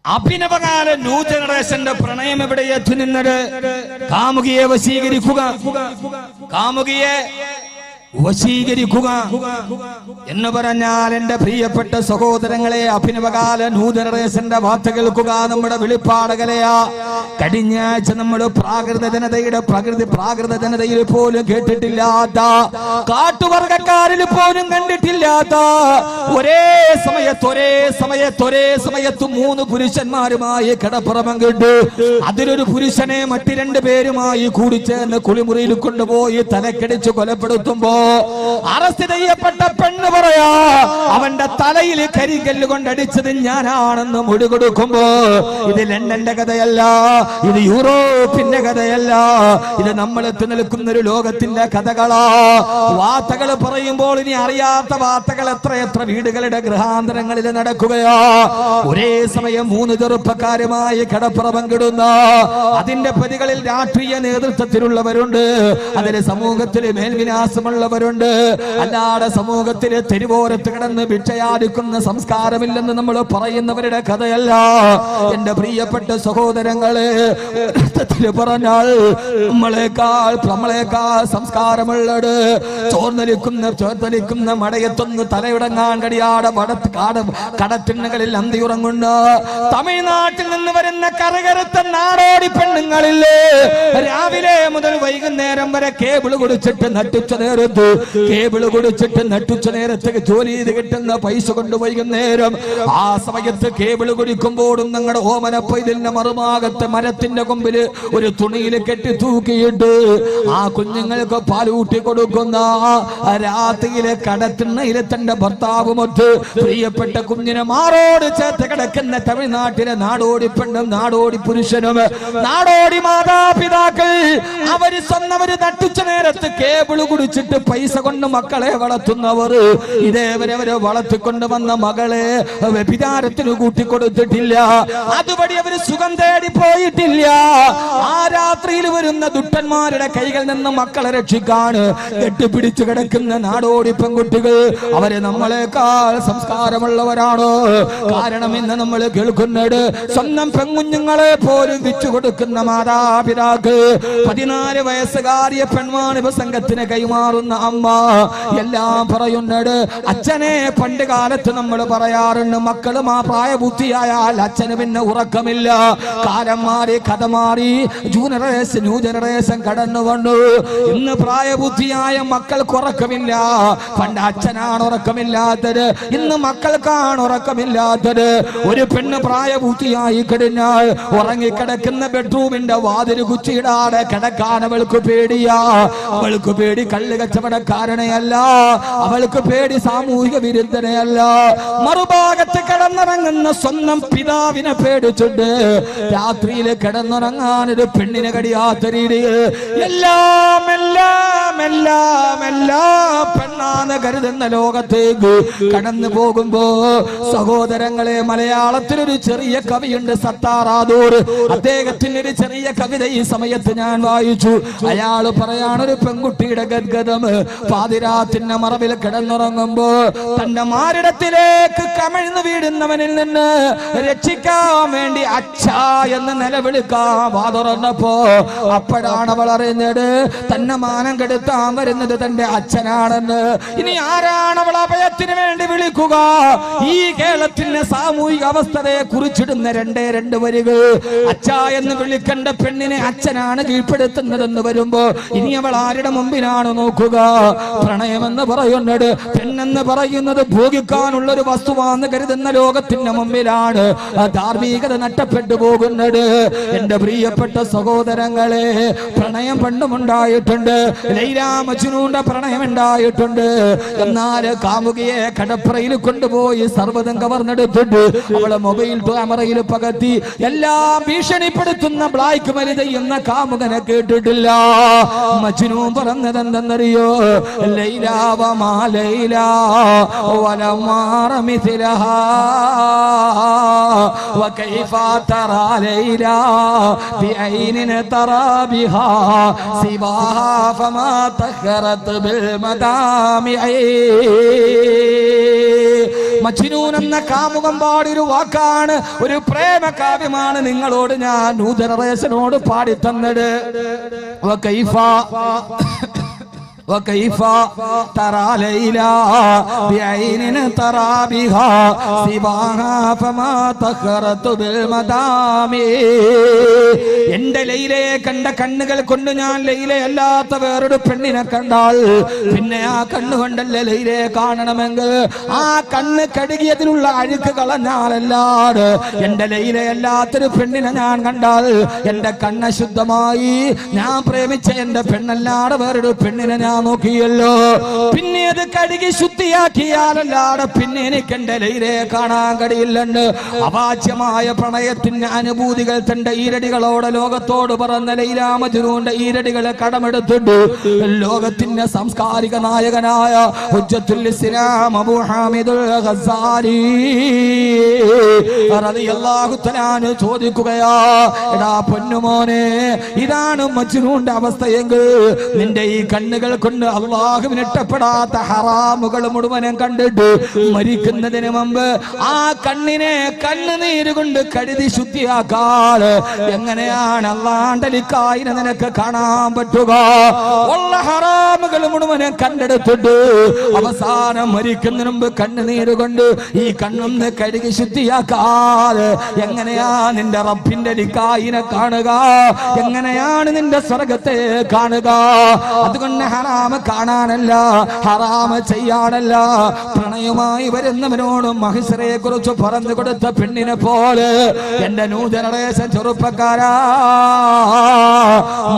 അഭിനവകാല new ജനറേഷന്റെ പ്രണയം എവിടെ എത്തി നിന്നത്? കാമുകിയെ വശീകരിക്കുക, കാമുകിയെ വശീകരിക്കുക എന്ന് പറഞ്ഞാൽ എന്റെ പ്രിയപ്പെട്ട സഹോദരങ്ങളെ, അഭിനവകാല ന്യൂ ജനറേഷന്റെ വാർത്ത കേൾക്കുക. നമ്മുടെ വെളിപ്പാടുകളെയാ കഴിഞ്ഞ ആഴ്ച നമ്മൾ പ്രാകൃത ജനതയിൽ പോലും കേട്ടിട്ടില്ലാത്ത, കാട്ടുവർഗക്കാരിൽ പോലും കണ്ടിട്ടില്ലാത്ത ഒരേ സമയത്ത് 3 പുരുഷന്മാരുമായി കിടപ്പുറമം കിട്ടു. അതിലൊരു പുരുഷനെ മറ്റു 2 പേരുമായി കൂടിച്ചേർന്ന് കുളിമുറിയിൽ കൊണ്ടുപോയി തലക്കടിച്ച് കൊലപ്പെടുത്തുമ്പോ അറസ്റ്റ് ചെയ്യപ്പെട്ട പെണ്ണ് പറയാ, അവന്റെ തലയിൽ കരികല്ല് കൊണ്ടടിച്ചത് ഞാനാണെന്ന് മൊഴി കൊടുക്കുമ്പോ, ഇത് ലണ്ടന്റെ കഥയല്ല, ഇത് യൂറോപ്പിന്റെ കഥയല്ല, ഇത് നമ്മൾ എത്തി നിൽക്കുന്ന ഒരു ലോകത്തിന്റെ കഥകളാ. വാർത്തകൾ പറയുമ്പോൾ ഇനി അറിയാത്ത വാർത്തകൾ എത്ര വീടുകളുടെ ഗൃഹാന്തരങ്ങളിൽ നടക്കുകയാ. ഒരേ സമയം 3 ചെറുപ്പക്കാരുമായി കിടപ്പുറ പങ്കിടുന്ന, അതിന്റെ പ്രതികളിൽ രാഷ്ട്രീയ നേതൃത്വത്തിലുള്ളവരുണ്ട്, അതിലെ സമൂഹത്തിൽ മേൽവിലാസമുള്ളവരുണ്ട്, അല്ലാതെ സമൂഹത്തിലെ തെരുവോരത്ത് കിടന്ന് ഭിക്ഷയാടിക്കുന്ന സംസ്കാരമില്ലെന്ന് നമ്മൾ പറയുന്നവരുടെ കഥയല്ല. എന്റെ പ്രിയപ്പെട്ട സഹോദരങ്ങളെ, പറഞ്ഞാൽ നമ്മളെക്കാൾ സംസ്കാരമുള്ളത് ചോർന്നലിക്കുന്ന മടയത്തൊന്ന് തലയുടങ്ങാൻ കഴിയാതെ കടത്തിണ്ണകളിൽ അന്തിയുറങ്ങുന്ന തമിഴ്നാട്ടിൽ നിന്ന് വരുന്ന കറുകറുത്ത നാടോടി പെണ്ണുങ്ങളില്ലേ, രാവിലെ മുതൽ വൈകുന്നേരം വരെ കേബിൾ കുടിച്ചിട്ട് നട്ടുച്ച നേരത്തേക്ക് ജോലി ചെയ്ത് കിട്ടുന്ന പൈസ കൊണ്ട് വൈകുന്നേരം ആ സമയത്ത് കേബിൾ കുടിക്കുമ്പോഴും നിങ്ങളുടെ ഓമനപ്പൈതലിന്റെ മറുഭാഗത്ത് മരത്തിന്റെ കൊമ്പില് ഒരു തുണിയിൽ കെട്ടി തൂക്കിയിട്ട് ആ കുഞ്ഞുങ്ങൾക്ക് പാലൂട്ടി കൊടുക്കുന്ന രാത്രിയിലെ കടത്തിണ്ണയിലെ തന്റെ ഭർത്താവുമൊത്ത് പ്രിയപ്പെട്ട കുഞ്ഞിനെ മാറോട് ചേർത്ത് കിടക്കുന്ന തമിഴ്നാട്ടിലെ നാടോടി പെണ്ണും നാടോടി പുരുഷനും നാടോടി മാതാപിതാക്കൾ അവര് നട്ടുച്ച നേരത്ത് കേബിൾ കുടിച്ചിട്ട് പൈസ കൊണ്ട് മക്കളെ വളർത്തുന്നവർ, ഇതേവരെ അവരെ വളർത്തിക്കൊണ്ട് വന്ന മകളെ വ്യഭിചാരത്തിന് കൂട്ടിക്കൊടുത്തിട്ടില്ല, അതുവഴി അവര് സുഖം തേടി പോയിട്ടില്ല. ആ രാത്രിയിൽ വരുന്ന ദുഷ്ടന്മാരുടെ കൈകളിൽ നിന്ന് മക്കളെ രക്ഷിക്കാൻ കെട്ടിപ്പിടിച്ചു കിടക്കുന്ന നാടോടി പെൺകുട്ടികൾ അവരെ നമ്മളെക്കാൾ സംസ്കാരമുള്ളവരാണോ? കാരണം ഇന്ന് നമ്മൾ കേൾക്കുന്നത് സ്വന്തം പെൺകുഞ്ഞുങ്ങളെ പോലും വിച്ചു കൊടുക്കുന്ന മാതാപിതാക്കൾ, 14 വയസ്സുകാരിയ പെൺവാണിഭ സംഘത്തിന് കൈമാറുന്ന അമ്മ എല്ലാം പറയുന്നത്. അച്ഛനെ പണ്ട് കാലത്ത് നമ്മൾ പറയാറുണ്ട്, മക്കളും ആ പ്രായബുദ്ധിയായാൽ അച്ഛന് പിന്നെ ഉറക്കമില്ല. കാലം മാറി, കഥ മാറി, ന്യൂ ജനറേഷൻ കടന്നു വന്നു. ഇന്ന് പ്രായബുദ്ധിയായ മക്കൾക്ക് ഉറക്കമില്ല. പണ്ട് അച്ഛനാണ് ഉറക്കമില്ലാത്തത്, ഇന്ന് മക്കൾക്കാണ് ഉറക്കമില്ലാത്തത്. ഒരു പെണ്ണ് പ്രായബുദ്ധിയായി കഴിഞ്ഞാൽ ഉറങ്ങിക്കിടക്കുന്ന ബെഡ്റൂമിന്റെ വാതിൽ കുച്ചിടാതെ കിടക്കാൻ അവൾക്ക് പേടിയാ. അവൾക്ക് പേടി കള്ള് കച്ചവടക്കാരനെയല്ല, അവൾക്ക് പേടി സാമൂഹിക വിരുദ്ധനെയല്ല, മറുഭാഗത്ത് കിടന്നിറങ്ങുന്ന സ്വന്തം പിതാവിനെ പേടിച്ചിട്ട് രാത്രിയിൽ കിടന്നുറങ്ങാൻ ഒരു പെണ്ണിനെ കഴിയാത്ത രീതിയിൽ എല്ലാം പെണ്ണാന്ന് കരുതുന്ന ലോകത്തേക്ക് കടന്നു പോകുമ്പോ സഹോദരങ്ങളെ, മലയാളത്തിലൊരു ചെറിയ കവിയുണ്ട് സത്താറാദൂർ, അദ്ദേഹത്തിന്റെ ഒരു ചെറിയ കവിത ഈ സമയത്ത് ഞാൻ വായിച്ചു. അയാൾ പറയാണ്, ഒരു പെൺകുട്ടിയുടെ ഗദ്ഗതം പാതിരാത്തിന്റെ മറവിൽ കിടന്നുറങ്ങുമ്പോ തന്റെ മാരിടത്തിലേക്ക് കമിഴ്ന്നു വീടുന്നവനിൽ നിന്ന് രക്ഷിക്കാൻ വേണ്ടി അച്ഛാ എന്ന് നിലവിളിക്കാൻ വാതുറന്നപ്പോ അപ്പോഴാണ് അവൾ അറിഞ്ഞത് തന്നെ മാനം കെടുത്താൻ വരുന്നത് തന്റെ അച്ഛനാണെന്ന്. ഇനി ആരാണ് അവൾ അഭയത്തിന് വേണ്ടി വിളിക്കുക? ഈ കേരളത്തിന്റെ സാമൂഹിക അവസ്ഥയെ കുറിച്ചിടുന്ന 2 വരികൾ. അച്ഛാ എന്ന് വിളിക്കേണ്ട പെണ്ണിനെ അച്ഛനാണ് കീഴ്പ്പെടുത്തുന്നതെന്ന് വരുമ്പോ ഇനി അവൾ ആരുടെ മുമ്പിനാണ് നോക്കുക? പ്രണയമെന്ന് പറയുന്നത്, പെണ്ണെന്ന് പറയുന്നത് ഭോഗിക്കാനുള്ള ഒരു വസ്തുവാന്ന് കരുതുന്ന ലോകത്തിന്റെ മുമ്പിലാണ് ധാർമ്മികത നഷ്ടപ്പെട്ടു പോകുന്നത്. എന്റെ പ്രിയപ്പെട്ട സഹോദരങ്ങളെ, പ്രണയം പണ്ടുമുണ്ടായിട്ടുണ്ട്, ലൈലാ മജ്നൂന്റെ പ്രണയം ഉണ്ടായിട്ടുണ്ട്. എന്നാൽ കാമുകിയെ കടപ്പുറയിൽ കൊണ്ടുപോയി സർവ്വതം കവർന്നെടുത്തിട്ട് അവളെ മൊബൈൽ ക്യാമറയിൽ പകർത്തി എല്ലാം ഭീഷണിപ്പെടുത്തുന്ന ബ്ലാക്ക് മെയിൽ ചെയ്യുന്ന കാമുകനെ കേട്ടിട്ടില്ല. മജ്നൂ പറഞ്ഞതെന്തെന്നറിയോ? ലൈലാ വമാ ലൈലാ വലമാറ മിഥിലഹാ വകൈഫ തറാ ലൈലാ ബിഐനിൻ തറാ ബിഹാ സിവാഹാ ഫമാ തഖറത് ബിൽ മദാമിഇ. മജ്നൂൻ എന്ന കാമുകം പാടിയൊരു വാക്കാണ്, ഒരു പ്രേമ കാവ്യമാണ് നിങ്ങളോട് ഞാൻ ന്യൂ ജനറേഷനോട് പാടിത്തന്നത്. وكيف ترى ليلى بعين ترى بها سواها فما تخرت بالمدام. എന്റെ ലൈലയെ കണ്ട കണ്ണുകൾ കൊണ്ട് ഞാൻ ലൈലയല്ലാത്ത വേറൊരു പെണ്ണിനെ കണ്ടാൽ പിന്നെ ആ കണ്ണുകൊണ്ടല്ലേ ലൈലയെ കാണണമെങ്കിൽ ആ കണ്ണ് കഴുകിയതിലുള്ള അഴുക്ക് കളഞ്ഞാലല്ലാതെ എന്റെ ലൈലയല്ലാത്തൊരു പെണ്ണിനെ ഞാൻ കണ്ടാൽ എന്റെ കണ്ണ് ശുദ്ധമായി. ഞാൻ പ്രേമിച്ച എന്റെ പെണ്ണല്ലാതെ വേറൊരു പെണ്ണിനെ ഞാൻ നോക്കിയല്ലോ. പിന്നെ അത് കഴുകി ശുദ്ധിയാക്കിയാലല്ലാതെ പിന്നെ എനിക്ക് എന്റെ ലൈലയെ കാണാൻ കഴിയില്ലെന്ന് അവാച്യമായ പ്രണയത്തിന്റെ അനുഭൂതികൾ തന്റെ ഈരടികളോട് ലോകത്തോട് പറഞ്ഞ ലൈലാ മജ്നൂന്റെ ഈരടികളെ കടമെടുത്തിട്ട് ലോകത്തിന്റെ സാംസ്കാരിക നായകനായ ഹുജ്ജത്തുൽ ഇസ്ലാം അബൂ ഹാമിദുൽ ഗസാലി റളിയല്ലാഹു തആല ചോദിക്കുകയാ, എടാ പൊന്നുമോനെ, ഇതാണ് മജ്നൂന്റെ അവസ്ഥയെങ്കിൽ നിന്റെ ഈ കണ്ണുകൾ കൊണ്ട് അല്ലാഹുവിന് ഇഷ്ടപ്പെടാത്ത ഹറാമുകൾ മുഴുവനും കണ്ടിട്ട് മരിക്കുന്നതിന് മുമ്പ് ആ കണ്ണിനെ കണ്ണുനീര് കൊണ്ട് കഴുകി ശുദ്ധിയാക്കാൻ എങ്ങനെയാണ് അല്ലാഹുവിന്റെ ലിഖായിനെ നിനക്ക് കാണാൻ പറ്റുക? ഉള്ള ഹറാമുകൾ മുഴുവനും കണ്ടെടുത്തിട്ട് അവസാനം മരിക്കുന്നതിന് മുമ്പ് കണ്ണുനീര് കൊണ്ട് ഈ കണ്ണൊന്ന് കഴുകി ശുദ്ധിയാക്കാതെ എങ്ങനെയാ നിന്റെ റബ്ബിന്റെ ലിഖായിനെ കാണുക? എങ്ങനെയാണ് നിന്റെ സ്വർഗത്തെ കാണുക? അതുകൊണ്ട് ഹറാമ കാണാനല്ല, ഹറാമ ചെയ്യാനല്ല, പ്രണയമായി വരുന്നവനോട് മഹിസറയെ കുറിച്ച് പറഞ്ഞു കൊടുത്ത പെണ്ണിനെ പോലെ എന്റെ ന്യൂ ജനറേഷൻ ചെറുപ്പക്കാരാ,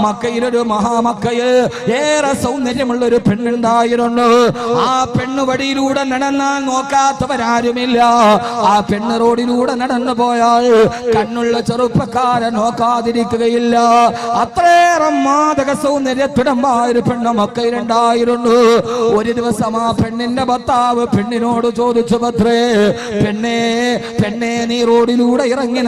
മക്കയിലൊരു മഹാമക്കയിൽ ഏറെ സൗന്ദര്യമുള്ള ഒരു പെണ്ണുണ്ടായിരുന്നു. ആ പെണ്ണ് വഴിയിലൂടെ നടന്നാൽ നോക്കാത്തവരാരുമില്ല. ആ പെണ്ണ് റോഡിലൂടെ നടന്നു പോയാൽ കണ്ണുള്ള ചെറുപ്പക്കാരെ നോക്കാതിരിക്കുകയില്ല. അത്രയേറെ മാദക സൗന്ദര്യത്തിടമായ ഒരു പെണ്ണ് മക്കയിലുണ്ടായിരുന്നു. ഒരു ദിവസം ആ പെണ്ണിന്റെ ഭർത്താവ് പെണ്ണിനോട് ചോദിച്ചു, പത്രേ പെണ്ണേ പെണ്ണേ, നീ റോഡിലൂടെ ഇറങ്ങി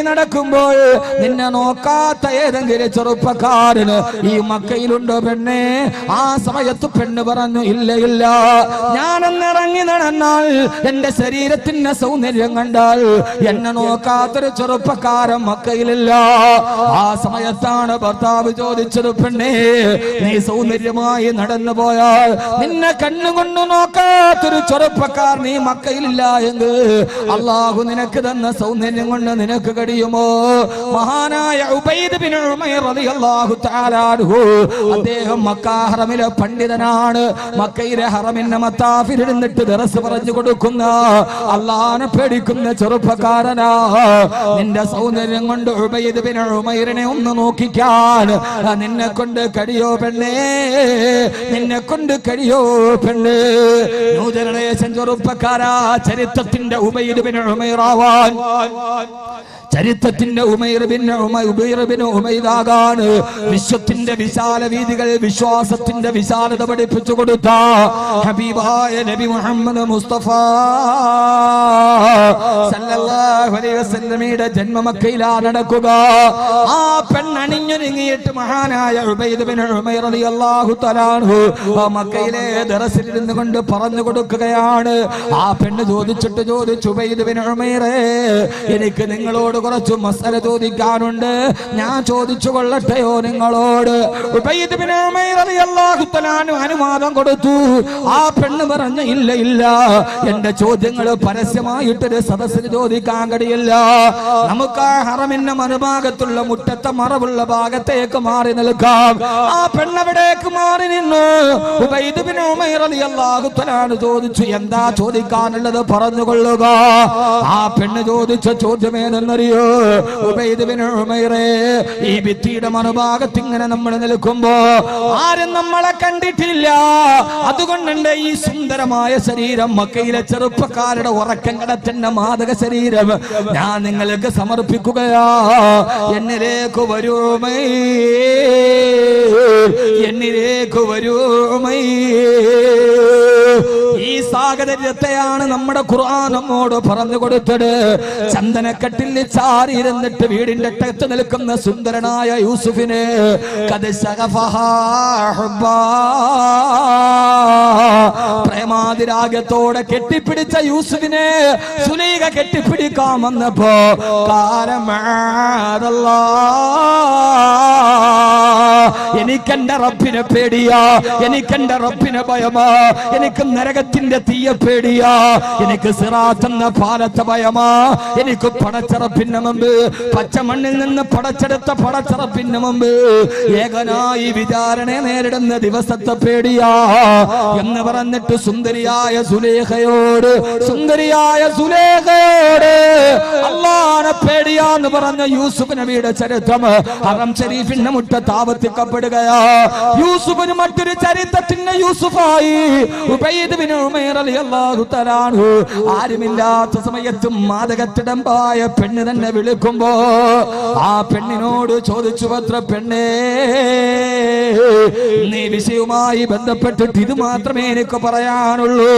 നടക്കുമ്പോൾ നിന്നെ നോക്കാത്ത ഏതെങ്കിലും ചെറുപ്പക്കാരന് ഈ മക്കയിലുണ്ടോ പെണ്ണേ? ആ സമയത്ത് പെണ്ണ് പറഞ്ഞു, ഇല്ല ഇല്ല, ഞാനെന്ന് ഇറങ്ങി നടന്നാൽ എന്റെ ശരീരത്തിന്റെ സൗന്ദര്യം കണ്ടാൽ എന്നെ നോക്കാത്തൊരു ചെറുപ്പക്കാരൻ മക്കയിലില്ല. ആ സമയത്താണ് ഭർത്താവ് ചോദിച്ചത്, പെണ്ണേ നീ സൗന്ദര്യമായി നടന്നു പോയാൽ നിന്നെ കണ്ണുകൊണ്ട് നോക്കാത്തൊരു ചെറുപ്പക്കാർ നീ മക്കയിലില്ല എങ്കിൽ അള്ളാഹു നിനക്ക് തന്ന സൗന്ദര്യം കൊണ്ട് നിനക്ക് കഴിയുമോ? മഹാനായ ഉബൈദ് ബിൻ ഉമൈർ റളിയല്ലാഹു തആല അൻഹു, അദ്ദേഹം മക്ക ഹറമിലെ പണ്ഡിതനാണ്. മക്കയിലെ ഹറമിന്റെ മത്താഫിൽ ഇരുന്നിട്ട് ദർസ് പറഞ്ഞു കൊടുക്കുന്ന അള്ളാഹനെ പേടിക്കുന്ന ചെറുപ്പക്കാരനാ. നിന്റെ സൗന്ദര്യം കൊണ്ട് ഉബൈദ് ബിൻ ഉമൈറിനെ ഒന്ന് നോക്കിക്കാൻ നിന്നെ കൊണ്ട് കഴിയോ പെണ്ണേ? നിന്നെ കൊണ്ട് കഴിയോ പെണ്ണേ? ന്യൂ ജനറേഷൻ ചെറുപ്പക്കാരാ, ചരിത്രത്തിന്റെ ഉബൈദ് ബിൻ ഉമൈറാവാൻ, ചരിത്രത്തിന്റെ ഉമൈർ ബിൻ ഉമൈദാകാൻ വിശ്വത്തിന്റെ വിശാല വീതികൾ, വിശ്വാസത്തിന്റെ വിശാലത പഠിപ്പിച്ചു കൊടുത്ത ഹബീബായ നബി മുഹമ്മദ് മുസ്തഫ സല്ലല്ലാഹു അലൈഹി വസല്ലമയുടെ ജന്മ മക്കയിലാണ് നടക്കുക. ആ പെണ്ണണിഞ്ഞൊരുങ്ങിയിട്ട് മഹാനായ ഉബൈദ് ബിൻ ഉമൈർ റളിയല്ലാഹു തആല അൻഹു മക്കയിലെ ദർസിൽ ഇരുന്നു കൊണ്ട് പറഞ്ഞു കൊടുക്കുകയാണ്. ആ പെണ്ണ് ചോദിച്ചു, ഉബൈദ് ബിൻ ഉമൈറേ, എനിക്ക് നിങ്ങളോട് കുറച്ച് മസല ചോദിക്കാനുണ്ട്, ഞാൻ ചോദിച്ചു കൊള്ളട്ടെയോ നിങ്ങളോട്? ഉബൈദ് ബിൻ ഉമൈർ റളിയല്ലാഹു തആല അൻഹു അനുവാദം കൊടുത്തു. ആ പെണ്ണ് പറഞ്ഞു, ഇല്ല ഇല്ല, എന്റെ ചോദ്യങ്ങൾ പരസ്യമായിട്ടൊരു സദസ്സിന് ചോദിക്കാൻ കഴിയില്ല. നമുക്ക് ആ ഹറമിന്റെ മറുഭാഗത്തുള്ള മുറ്റത്തെ മറവുള്ള ഭാഗത്തേക്ക് മാറി നിൽക്കാം. ആ പെണ്ണവിടേക്ക് മാറി നിന്നു. ഉബൈദ് ബിൻ ഉമൈർ റളിയല്ലാഹു തആല അൻഹു ചോദിച്ചു, എന്താ ചോദിക്കാനുള്ളത് പറഞ്ഞുകൊള്ളുക. ആ പെണ്ണ് ചോദിച്ച ചോദ്യമേനെന്നറിയോ? ഉബൈദ് ബിൻ ഉമൈറേ, ഈ ഭിത്തിയുടെ മറുഭാഗത്ത് ഇങ്ങനെ നമ്മൾ നിൽക്കുമ്പോ ആരും നമ്മളെ കണ്ടിട്ടില്ല. അതുകൊണ്ടെന്റെ ഈ സുന്ദരമായ ശരീരം, മക്കയിലെ ചെറുപ്പക്കാരുടെ ഉറക്കം കടത്തുന്ന മാദക ശരീരം ഞാൻ നിങ്ങൾക്ക് സമർപ്പിക്കുകയാ. എന്നിലേക്ക് വരൂ എന്നിലേക്ക് വരൂ. ഈ സാഹചര്യത്തെയാണ് നമ്മുടെ ഖുർആൻ നമ്മോട് പറഞ്ഞു കൊടുത്തത്. ചന്ദനക്കട്ടിൽ ചാരി ഇരുന്നിട്ട് വീടിന്റെ അറ്റത്ത് നിൽക്കുന്ന സുന്ദരനായ യൂസുഫിനെ പ്രേമ പ്രേമാതിരാഗത്തോടെ കെട്ടിപ്പിടിച്ച യൂസുഫിനെ സുലൈഖ കെട്ടിപ്പിടിക്കാൻ വന്നപ്പോ എനിക്കെന്റെ റബ്ബിനെ പേടിയാ, എനിക്കെന്റെ റബ്ബിനെ ഭയമാ, എനിക്ക് നരകത്തിന്റെ തീയ പേടിയാ, എനിക്ക് സിറാത്തെന്ന പാലത്തെ ഭയമാ, എനിക്ക് പടച്ചറപ്പിന്റെ മുമ്പ് പച്ചമണ്ണിൽ നിന്ന് പടച്ചെടുത്ത പടച്ചറപ്പിന്റെ മുമ്പ് ഏകനായി വിചാരണയെ നേരിടുന്ന ദിവസത്തെ പേടിയാ എന്ന് പറഞ്ഞിട്ട് സുന്ദരിയായ സുലേഖയോട് അല്ലാഹുവിനെ പേടിയാന്ന് പറഞ്ഞ യൂസുഫ് നബിയുടെ ചരിത്രം ഹറം ഷരീഫിന്റെ മുറ്റത്ത് ആവർത്തിക്കപ്പെടുകയാ. യൂസുഫിന് മറ്റൊരു ചരിത്രത്തിന്റെ യൂസുഫായി ഉബൈദ് ബിൻ ഉമൈർ റളിയല്ലാഹു തആല അൻഹു ആരുമില്ലാത്ത സമയത്തും മാദകത്തിടമ്പായ പെണ്ണ് തന്നെ വിളിക്കുമ്പോ ആ പെണ്ണിനോട് ചോദിച്ചു, പത്ര പെണ്ണേ, നീ വിഷയവുമായി ബന്ധപ്പെട്ടിട്ട് ഇത് മാത്രമേ എനിക്ക് പറയാനുള്ളൂ.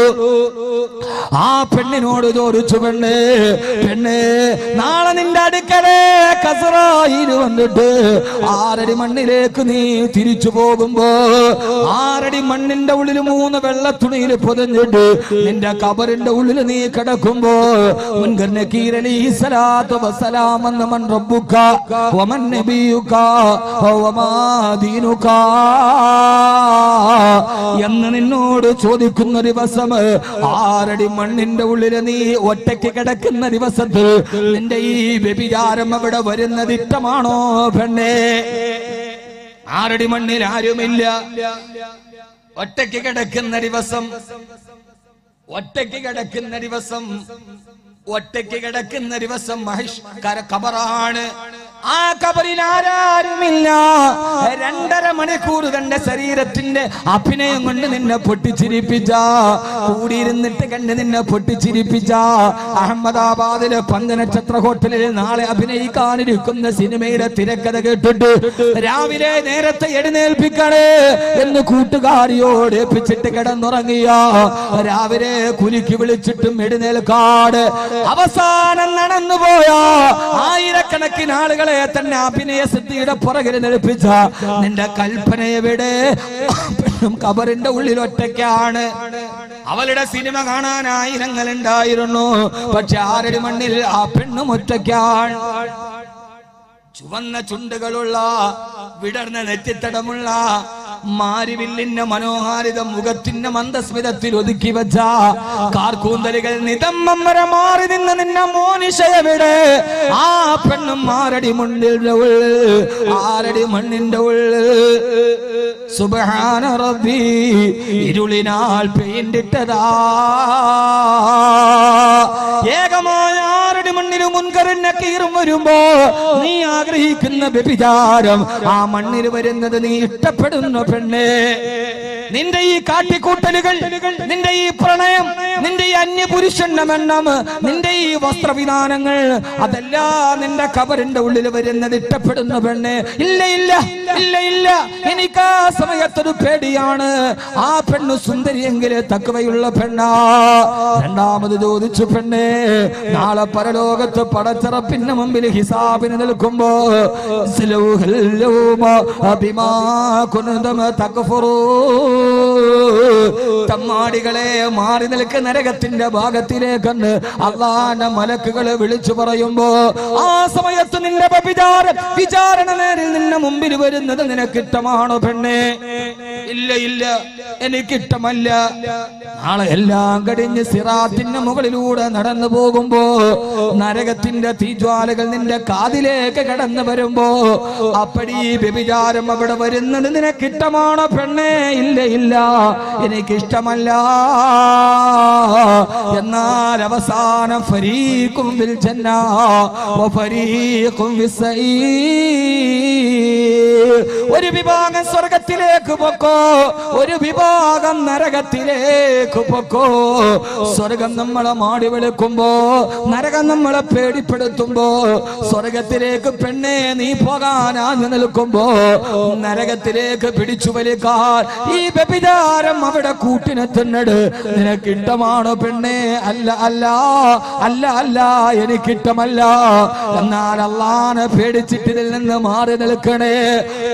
ആ പെണ്ണിനോട് ചോദിച്ചു, പെണ്ണേ, നാളെ നിന്റെ അടുക്കലേ കസറായിൽ വന്നിട്ട് 6 അടി മണ്ണിലേക്ക് നീ തിരിച്ചു പോകുമ്പോ 6 അടി മണ്ണിന്റെ ഉള്ളിൽ 3 വെള്ള തുണിയിൽ പൊതിഞ്ഞിട്ട് നിന്റെ ഖബറിന്റെ ഉള്ളിൽ നീ കിടക്കുമ്പോ മുൻകർ നകീർ അലൈഹിസ്സലാത്തു വസ്സലാം എന്ന മൻ റബ്ബുക വമൻ നബിയുക വമാ ദീനുക എന്ന് നിന്നോട് ചോദിക്കുന്ന ദിവസം 6 അടി മണ്ണിന്റെ ഉള്ളിൽ നീ ഒറ്റയ്ക്ക് കിടക്കുന്ന ദിവസത്തിൽ നിന്റെ ഈ വ്യഭിചാരം അവിടെ വരുന്നത് ഇഷ്ടമാണോ പെണ്ണേ? 6 അടി മണ്ണിൽ ആരുമില്ല, ഒറ്റയ്ക്ക് കിടക്കുന്ന ദിവസം, ഒറ്റയ്ക്ക് കിടക്കുന്ന ദിവസം മഹിഷ്കര ഖബറാണ്. ആ ഖബറിൽ ആരാരുമില്ല. 2.5 മണിക്കൂർ തന്റെ ശരീരത്തിന്റെ അഭിനയം കൊണ്ട് നിന്നെ പൊട്ടിച്ചിരിപ്പിച്ച, കൂടിയിരുന്നിട്ട് കണ്ട് നിന്നെ പൊട്ടിച്ചിരിപ്പിച്ച, അഹമ്മദാബാദിലെ 5 നക്ഷത്ര ഹോട്ടലിൽ നാളെ അഭിനയിക്കാനിരിക്കുന്ന സിനിമയുടെ തിരക്കഥ കേട്ടിട്ട് രാവിലെ നേരത്തെ എഴുന്നേൽപ്പിക്കണേ എന്ന് കൂട്ടുകാരിയോട് ഏൽപ്പിച്ചിട്ട് കിടന്നുറങ്ങിയ, രാവിലെ കുലുക്കി വിളിച്ചിട്ടും എഴുന്നേൽക്കാട് അവസാനം നടന്നുപോയ ആയിരക്കണക്കിന് ആളുകൾ തന്നെ അഭിനയ സിദ്ധിയുടെ പുറകിൽ നിൽപ്പിച്ച നിന്റെ കൽപ്പന എവിടെ? പെണ്ണും ഖബറിന്റെ ഉള്ളിൽ ഒറ്റയ്ക്കാണ്. അവളുടെ സിനിമ കാണാൻ ആയിരങ്ങൾ ഉണ്ടായിരുന്നു, പക്ഷെ 6 അടി മണ്ണിൽ ആ പെണ്ണും ഒറ്റയ്ക്കാണ്. ചുവന്ന ചുണ്ടുകളുള്ള വിടർന്ന നെറ്റിത്തടമുള്ള മാരിവില്ലിന്റെ മനോഹാരിത മുഖത്തിന്റെ മന്ദസ്മിതത്തിൽ ഒതുക്കി വച്ച കാർക്കൂന്തലുകൾ നിതമ്മം വരെ മാറി നിന്ന് നിന്ന മോനിഷയവിടെ? ആ പെണ്ണും 6 അടി മണ്ണിന്റെ ഉള്ളിൽ, 6 അടി മണ്ണിന്റെ ഉള്ളിൽ. സുബ്ഹാന റബ്ബി, ഇരുളിനാൽ പെയിന്റിട്ടതാ ഏകമായ 6 അടി മണ്ണിൽ മുൻകറിന് നകീറും വരുമ്പോ നീ ആഗ്രഹിക്കുന്ന വ്യഭിചാരം ആ മണ്ണിൽ വരുന്നത് നീ ഇഷ്ടപ്പെടുന്ന പെണ്ണേ. നിന്റെ ഈ കാട്ടിക്കൂട്ടലുകൾ, നിന്റെ ഈ പ്രണയം, നിന്റെ ഈ അന്യപുരുഷന്റെ മണ്ണം, നിന്റെ ഈ വസ്ത്രവിധാനങ്ങൾ, അതെല്ലാം നിന്റെ ഖബറിന്റെ ഉള്ളിൽ വരുന്നത് ഇഷ്ടപ്പെടുന്ന പെണ്ണേ. ഇല്ല ഇല്ല ഇല്ല ഇല്ല, എനിക്ക് ആ സമയത്തൊരു പേടിയാണ്. ആ പെണ്ണ് സുന്ദരിയെങ്കിലെ തക്കവയുള്ള പെണ്ണാ. രണ്ടാമത് ചോദിച്ചു, പെണ്ണേ, നാളെ പരലോകത്ത് പടച്ചറപ്പിന്റെ മുമ്പിൽ ഹിസാബിന് നിൽക്കുമ്പോ തമ്മാടികളെ മാറി നിൽക്കുന്ന നരകത്തിന്റെ ഭാഗത്തിലേക്കെന്ന് അള്ളാന്റെ മലക്കുകളെ വിളിച്ചു പറയുമ്പോ ആ സമയത്ത് നിന്റെ വിചാരണ നേരിൽ നിന്റെ മുമ്പിൽ വരുന്നത് നിനക്കിഷ്ടമാണോ പെണ്ണേ? ഇല്ല ഇല്ല, എനിക്കിഷ്ടമല്ല. നാളെ എല്ലാം കഴിഞ്ഞ് സിറാത്തിന്റെ മുകളിലൂടെ നടന്നു പോകുമ്പോ നരകത്തിന്റെ തീജ്വാലകൾ നിന്റെ കാതിലേക്ക് കടന്നു വരുമ്പോ അപ്പടി വ്യഭിചാരം അവിടെ വരുന്നത് നിനക്കിഷ്ടമാണോ പെണ്ണേ? ഇല്ല ഇല്ല, എനിക്കിഷ്ടമല്ല. എന്നാൽ അവസാനം ഫരീഖും ഫിൽ ജന്ന വ ഫരീഖും ഫിസ് സഈർ, ഒരു വിഭാഗം സ്വർഗത്തിലേക്ക് പൊക്കോ, ഒരു വിഭാഗം നരകത്തിലേക്ക് പൊക്കോ. സ്വർഗം നമ്മളെ മാടി വിളിക്കുമ്പോ, നരകം നമ്മളെ പേടിപ്പെടുത്തുമ്പോ, സ്വർഗത്തിലേക്ക് പെണ്ണെ നീ പോകാനാഞ്ഞു നിൽക്കുമ്പോ നരകത്തിലേക്ക് പിടിച്ചു വലിക്കാൻ ഈ വ്യഭിചാരം അവിടെ കൂട്ടിനെത്തുന്നത് നിനക്കിഷ്ടമാണോ പെണ്ണെ? അല്ല അല്ല അല്ല അല്ല, എനിക്കിഷ്ടമല്ല. എന്നാൽ അള്ളാനെ പേടിച്ചിട്ട് ഇതിൽ നിന്ന് മാറി നിൽക്കണേ.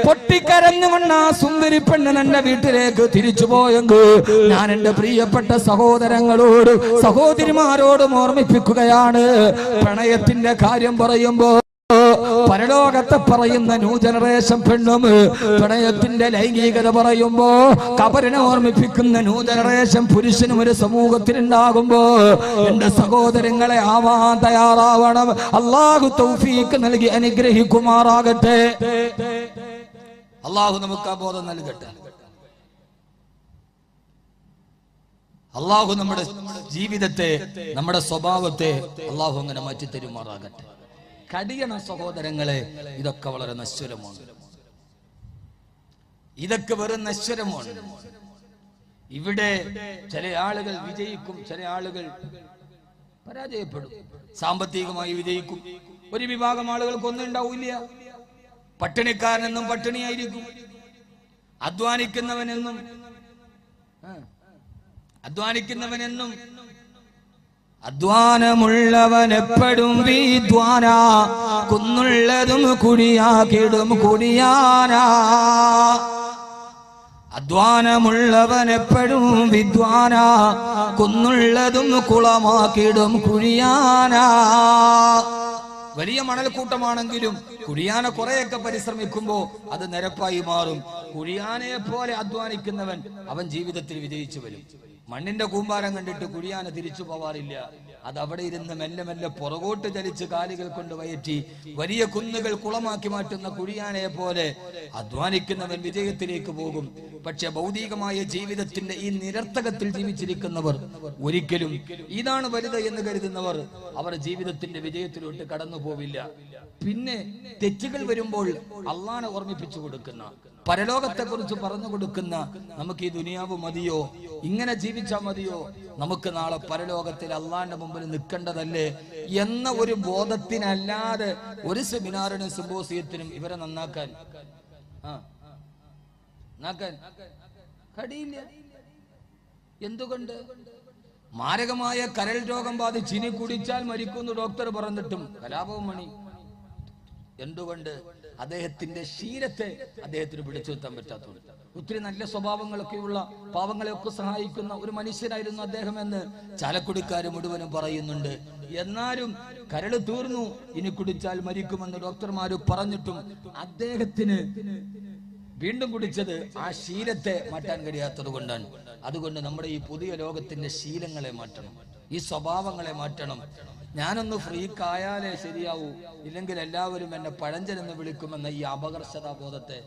പൊട്ടിക്കരഞ്ഞുകൊണ്ട് ആ സുന്ദരി പെണ്ണ് എന്റെ വീട്ടിലേക്ക് തിരിച്ചു പോയെങ്കിൽ ഞാൻ എന്റെ പ്രിയപ്പെട്ട സഹോദരങ്ങളോട് സഹോദരിമാരോടും ഓർമ്മിപ്പിക്കുകയാണ്, പ്രണയത്തിന്റെ കാര്യം പറയുമ്പോ പരലോകത്തെ പറയുന്ന ന്യൂ ജനറേഷൻ പെണ്ണും പ്രണയത്തിന്റെ ലൈംഗികത പറയുമ്പോ കബറിനെ ഓർമ്മിപ്പിക്കുന്ന ന്യൂ ജനറേഷൻ പുരുഷനും ഒരു സമൂഹത്തിലുണ്ടാകുമ്പോ എന്റെ സഹോദരങ്ങളെ ആവാൻ തയ്യാറാവണം. അള്ളാഹു തൗഫീഖ് നൽകി അനുഗ്രഹിക്കുമാറാകട്ടെ. അള്ളാഹു നമുക്ക് ആ ബോധം നൽകട്ടെ. അള്ളാഹു നമ്മുടെ ജീവിതത്തെ നമ്മുടെ സ്വഭാവത്തെ അള്ളാഹു അങ്ങനെ മാറ്റി തരുമാറാകട്ടെ. കടിയണം സഹോദരങ്ങളെ, ഇതൊക്കെ വളരെ നശ്വരമാണ്. ഇതൊക്കെ വെറും നശ്വരമാണ്. ഇവിടെ ചില ആളുകൾ വിജയിക്കും, ചില ആളുകൾ പരാജയപ്പെടും. സാമ്പത്തികമായി വിജയിക്കും. ഒരു വിഭാഗം ആളുകൾക്ക് ഒന്നും ഉണ്ടാവില്ല. പട്ടിണിക്കാരനെന്നും പട്ടിണിയായിരിക്കും, അധ്വാനിക്കുന്നവനെന്നും അധ്വാനമുള്ളവൻ എപ്പോഴും വിദ്വാന, കുന്നുള്ളതും കുടിയാക്കിടും കുടിയാനാ. അധ്വാനമുള്ളവൻ എപ്പോഴും വിദ്വാന, കുന്നുള്ളതും കുളമാക്കിടും കുഴിയാനാ. വലിയ മണൽക്കൂട്ടമാണെങ്കിലും കുഴിയാന കുറെയൊക്കെ പരിശ്രമിക്കുമ്പോ അത് നിരപ്പായി മാറും. കുഴിയാനയെ പോലെ അധ്വാനിക്കുന്നവൻ അവൻ ജീവിതത്തിൽ വിജയിച്ചു വരും. മണ്ണിന്റെ കൂമ്പാരം കണ്ടിട്ട് കുഴിയാന തിരിച്ചു പോവാറില്ല. അത് അവിടെ ഇരുന്ന് മെല്ലെ മെല്ലെ പുറകോട്ട് ചലിച്ച് കാലുകൾ കൊണ്ട് വയറ്റി വലിയ കുന്നുകൾ കുളമാക്കി മാറ്റുന്ന കുഴിയാനയെ പോലെ അധ്വാനിക്കുന്നവൻ വിജയത്തിലേക്ക് പോകും. പക്ഷെ ഭൗതികമായ ജീവിതത്തിന്റെ ഈ നിരർത്ഥകത്തിൽ ജീവിച്ചിരിക്കുന്നവർ ഒരിക്കലും ഇതാണ് വലുത് എന്ന് കരുതുന്നവർ അവർ ജീവിതത്തിന്റെ വിജയത്തിലോട്ട് കടന്നു പോവില്ല. പിന്നെ തെറ്റുകൾ വരുമ്പോൾ അള്ളാഹനെ ഓർമ്മിപ്പിച്ചു കൊടുക്കുന്ന, പരലോകത്തെ കുറിച്ച് പറഞ്ഞു കൊടുക്കുന്ന, നമുക്ക് ഈ ദുനിയാവ് മതിയോ, ഇങ്ങനെ ജീവിച്ചാൽ മതിയോ, നമുക്ക് നാളെ പരലോകത്തിൽ അള്ളാന്റെ മുമ്പിൽ നിൽക്കേണ്ടതല്ലേ എന്ന ഒരു ബോധത്തിനല്ലാതെ ഒരു സെമിനാറിനും സിമ്പോസിയത്തിനും ഇവരെ നന്നാക്കാൻ കഴിയില്ല. എന്തുകൊണ്ട്? മാരകമായ കരൾ രോഗം ബാധിച്ച് ഇനി കുടിച്ചാൽ മരിക്കുമെന്ന് ഡോക്ടർ പറഞ്ഞിട്ടും കലാപവും മണി. എന്തുകൊണ്ട്? അദ്ദേഹത്തിന്റെ ശീലത്തെ അദ്ദേഹത്തിന് പിടിച്ചു നിർത്താൻ പറ്റാത്തതുകൊണ്ട്. ഒത്തിരി നല്ല സ്വഭാവങ്ങളൊക്കെയുള്ള പാവങ്ങളെയൊക്കെ സഹായിക്കുന്ന ഒരു മനുഷ്യനായിരുന്നു അദ്ദേഹം എന്ന് ചാലക്കുടിക്കാര് മുഴുവനും പറയുന്നുണ്ട്. എന്നാലും കരള് തീർന്നു, ഇനി കുടിച്ചാൽ മരിക്കുമെന്ന് ഡോക്ടർമാര് പറഞ്ഞിട്ടും അദ്ദേഹത്തിന് വീണ്ടും കുടിച്ചത് ആ ശീലത്തെ മാറ്റാൻ കഴിയാത്തത് കൊണ്ടാണ്. അതുകൊണ്ട് നമ്മുടെ ഈ പുതിയ ലോകത്തിന്റെ ശീലങ്ങളെ മാറ്റണം, ഈ സ്വഭാവങ്ങളെ മാറ്റണം. ഞാനൊന്ന് ഫ്രീക്കായാലേ ശരിയാവൂ, ഇല്ലെങ്കിൽ എല്ലാവരും എന്നെ പഴഞ്ചനെന്ന് വിളിക്കുമെന്ന ഈ അപകർഷതാബോധത്തെ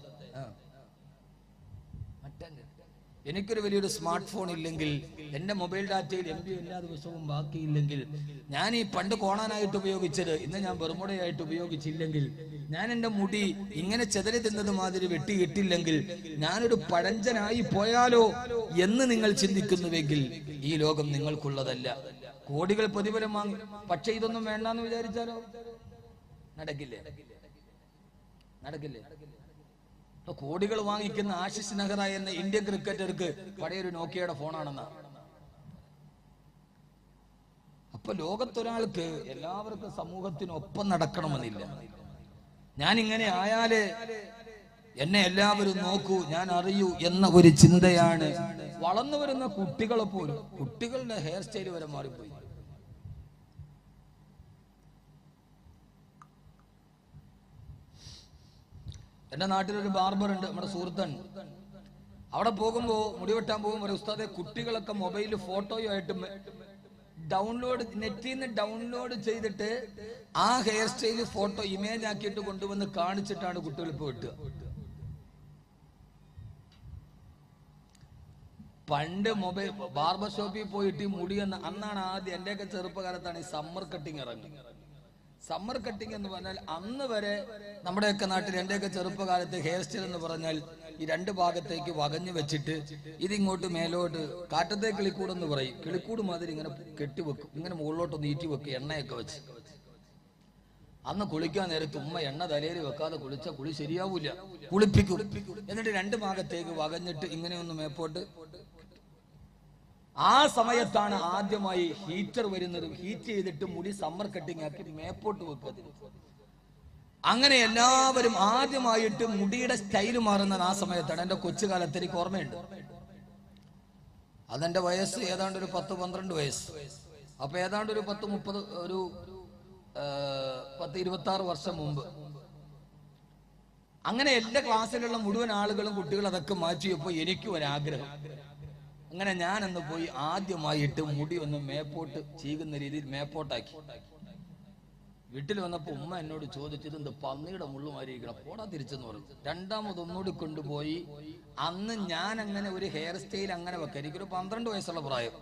എനിക്കൊരു വലിയൊരു സ്മാർട്ട് ഫോൺ ഇല്ലെങ്കിൽ, എന്റെ മൊബൈൽ ഡാറ്റയിൽ MB എല്ലാ ദിവസവും ബാക്കിയില്ലെങ്കിൽ, ഞാൻ ഈ പണ്ട് കോണാനായിട്ട് ഉപയോഗിച്ചത് ഇന്ന് ഞാൻ ബെർമുടയായിട്ട് ഉപയോഗിച്ചില്ലെങ്കിൽ, ഞാൻ എന്റെ മുടി ഇങ്ങനെ ചെതറി തിന്നത് മാതിരി വെട്ടിയിട്ടില്ലെങ്കിൽ ഞാനൊരു പഴഞ്ചനായി പോയാലോ എന്ന് നിങ്ങൾ ചിന്തിക്കുന്നുവെങ്കിൽ ഈ ലോകം നിങ്ങൾക്കുള്ളതല്ല. കോടികൾ പ്രതിഫലം വാങ്ങി, പക്ഷെ ഇതൊന്നും വേണ്ടെന്ന് വിചാരിച്ചാലോ? നടക്കില്ലേ? കോടികൾ വാങ്ങിക്കുന്ന ആശിഷ് നെഹ്റ എന്ന ഇന്ത്യൻ ക്രിക്കറ്റർക്ക് പഴയൊരു നോക്കിയയുടെ ഫോണാണെന്ന. അപ്പൊ ലോകത്തൊരാൾക്ക് എല്ലാവർക്കും സമൂഹത്തിനൊപ്പം നടക്കണമെന്നില്ല. ഞാൻ ഇങ്ങനെ ആയാലേ എന്നെ എല്ലാവരും നോക്കൂ, ഞാൻ അറിയൂ എന്ന ഒരു ചിന്തയാണ് വളർന്നു വരുന്ന കുട്ടികളെ പോലും. കുട്ടികളുടെ ഹെയർ സ്റ്റൈൽ വരെ മാറിപ്പോയി. എന്റെ നാട്ടിലൊരു ബാർബർ ഉണ്ട്, നമ്മുടെ സുഹൃത്തൻ. അവിടെ പോകുമ്പോ മുടി വെട്ടാൻ പോകുമ്പോ ഉസ്താദെ, കുട്ടികളൊക്കെ മൊബൈലിൽ ഫോട്ടോയുമായിട്ട് നെറ്റിൽ നിന്ന് ഡൗൺലോഡ് ചെയ്തിട്ട് ആ ഹെയർ സ്റ്റൈൽ ഫോട്ടോ ഇമേജ് ആക്കിയിട്ട് കൊണ്ടുവന്ന് കാണിച്ചിട്ടാണ് കുട്ടികൾ ഇപ്പൊ വെട്ടുക. പണ്ട് മൊബൈൽ ബാർബർ ഷോപ്പിൽ പോയിട്ട് ഈ മുടി അന്നാണ് ആദ്യം, എന്റെയൊക്കെ ചെറുപ്പകാലത്താണ് ഈ സമ്മർ കട്ടിങ് ഇറങ്ങി. സമ്മർ കട്ടിങ് എന്ന് പറഞ്ഞാൽ അന്ന് വരെ നമ്മുടെയൊക്കെ നാട്ടിൽ, എന്റെയൊക്കെ ചെറുപ്പകാലത്ത് ഹെയർ സ്റ്റൈൽ എന്ന് പറഞ്ഞാൽ ഈ രണ്ട് ഭാഗത്തേക്ക് വകഞ്ഞു വെച്ചിട്ട് ഇതിങ്ങോട്ട് മേലോട്ട് കാറ്റത്തെ കിളിക്കൂടെന്ന് പറയും, കിളിക്കൂട് മാതിരി ഇങ്ങനെ കെട്ടിവെക്കും, ഇങ്ങനെ മുകളിലോട്ടൊന്ന് ഈറ്റി വെക്കും എണ്ണയൊക്കെ വെച്ച്. അന്ന് കുളിക്കാൻ നേരത്ത് ഉമ്മ എണ്ണ തലയിൽ വെക്കാതെ കുളിച്ച കുളി ശരിയാവൂല, കുളിപ്പിക്കും. എന്നിട്ട് രണ്ട് ഭാഗത്തേക്ക് വകഞ്ഞിട്ട് ഇങ്ങനെ ഒന്ന് മേപ്പോട്ട്. ആ സമയത്താണ് ആദ്യമായി ഹീറ്റർ വരുന്നത്. ഹീറ്റ് ചെയ്തിട്ട് മുടി സമ്മർ കട്ടിങ് ആക്കി മേപ്പോട്ട് വെക്കുന്നത്. അങ്ങനെ എല്ലാവരും ആദ്യമായിട്ട് മുടിയുടെ സ്റ്റൈല് മാറുന്നത് ആ സമയത്താണ്. എൻ്റെ കൊച്ചുകാലത്ത് എനിക്ക് ഓർമ്മയുണ്ട്. അതെന്റെ വയസ്സ് ഏതാണ്ട് ഒരു 10-12 വയസ്സ്. അപ്പൊ ഏതാണ്ട് ഒരു 10-30 ഒരു 10-26 വർഷം മുമ്പ് അങ്ങനെ എല്ലാ ക്ലാസ്സിലുള്ള മുഴുവൻ ആളുകളും കുട്ടികളും അതൊക്കെ മാറ്റിയപ്പോൾ എനിക്കും ഒരാഗ്രഹം. അങ്ങനെ ഞാനന്ന് പോയി ആദ്യമായിട്ട് മുടി ഒന്ന് മേപ്പോട്ട് ചീകുന്ന രീതിയിൽ മേപ്പോട്ടാക്കി. വീട്ടിൽ വന്നപ്പോൾ ഉമ്മ എന്നോട് ചോദിച്ചത് എന്ത് പന്നിയുടെ മുള്ളുമാരിക്കണം, പോടാ തിരിച്ചെന്ന് പറഞ്ഞു. രണ്ടാമത് ഒന്നുകൂടി കൊണ്ടുപോയി. അന്ന് ഞാൻ അങ്ങനെ ഒരു ഹെയർ സ്റ്റൈൽ അങ്ങനെ വെക്കാം, എനിക്കൊരു 12 വയസ്സുള്ള പ്രായം.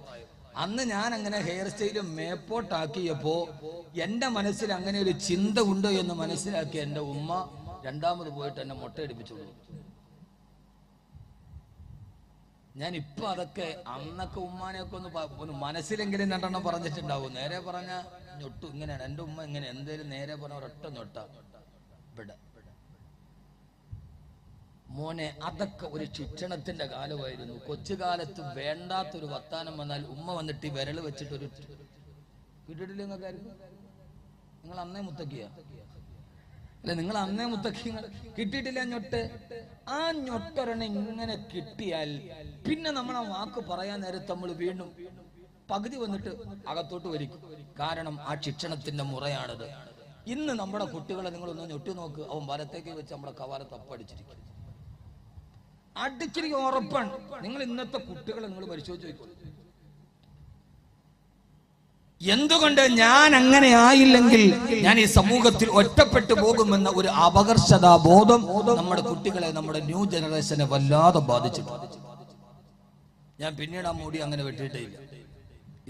അന്ന് ഞാൻ അങ്ങനെ ഹെയർ സ്റ്റൈല് മേപ്പോട്ടാക്കിയപ്പോ എന്റെ മനസ്സിൽ അങ്ങനെ ഒരു ചിന്ത ഉണ്ട് എന്ന് മനസ്സിലാക്കിയ എന്റെ ഉമ്മ രണ്ടാമത് പോയിട്ട് എന്നെ മുട്ടയടിപ്പിച്ചോളൂ. ഞാൻ ഇപ്പൊ അതൊക്കെ അന്നൊക്കെ ഉമ്മാനെയൊക്കെ ഒന്ന് മനസ്സിലെങ്കിലും 2 പറഞ്ഞിട്ടുണ്ടാവും. നേരെ പറഞ്ഞ ഞൊട്ടു ഇങ്ങനെയാണ് എൻ്റെ ഉമ്മ. ഇങ്ങനെ എന്തേലും നേരെ പറഞ്ഞ ഒരൊറ്റ ഞൊട്ട ഇവിടെ. മോനെ അതൊക്കെ ഒരു ശിക്ഷണത്തിന്റെ കാലമായിരുന്നു. കൊച്ചുകാലത്ത് വേണ്ടാത്തൊരു വർത്താനം വന്നാൽ ഉമ്മ വന്നിട്ട് വിരൽ വെച്ചിട്ടൊരു കിട്ടിയിട്ടില്ല. നിങ്ങൾക്കായിരിക്കും, നിങ്ങൾ അന്നേ മുത്തക്കിയ അല്ലെ, നിങ്ങൾ അന്നേ മുത്തക്കി കിട്ടിയിട്ടില്ല ഞൊട്ട്. ആ ഞൊട്ടൊരെണ്ണം ഇങ്ങനെ കിട്ടിയാൽ പിന്നെ നമ്മൾ ആ വാക്ക് പറയാൻ നേരത്ത് നമ്മൾ വീണ്ടും പകുതി വന്നിട്ട് അകത്തോട്ട് വരിക്കും. കാരണം ആ ശിക്ഷണത്തിന്റെ മുറയാണത്. ഇന്ന് നമ്മുടെ കുട്ടികളെ നിങ്ങളൊന്ന് ഞൊട്ടി നോക്ക്, അവൻ വലത്തേക്ക് വെച്ച് നമ്മുടെ കവാലത്ത് അപ്പടിച്ചിരിക്കും, അടിച്ചിരിക്കും, ഉറപ്പാണ്. നിങ്ങൾ ഇന്നത്തെ കുട്ടികളെ നിങ്ങൾ പരിശോധിച്ച് നോക്കൂ. എന്തുകൊണ്ട് ഞാൻ അങ്ങനെ ആയില്ലെങ്കിൽ ഞാൻ ഈ സമൂഹത്തിൽ ഒറ്റപ്പെട്ടു പോകുമെന്ന ഒരു അപകർഷതാ ബോധം നമ്മുടെ കുട്ടികളെ, നമ്മുടെ ന്യൂ ജനറേഷനെ വല്ലാതെ ബാധിച്ചിട്ടുണ്ട്. ഞാൻ പിന്നീട് ആ മുടി അങ്ങനെ വെട്ടിയിട്ടേ ഇല്ല,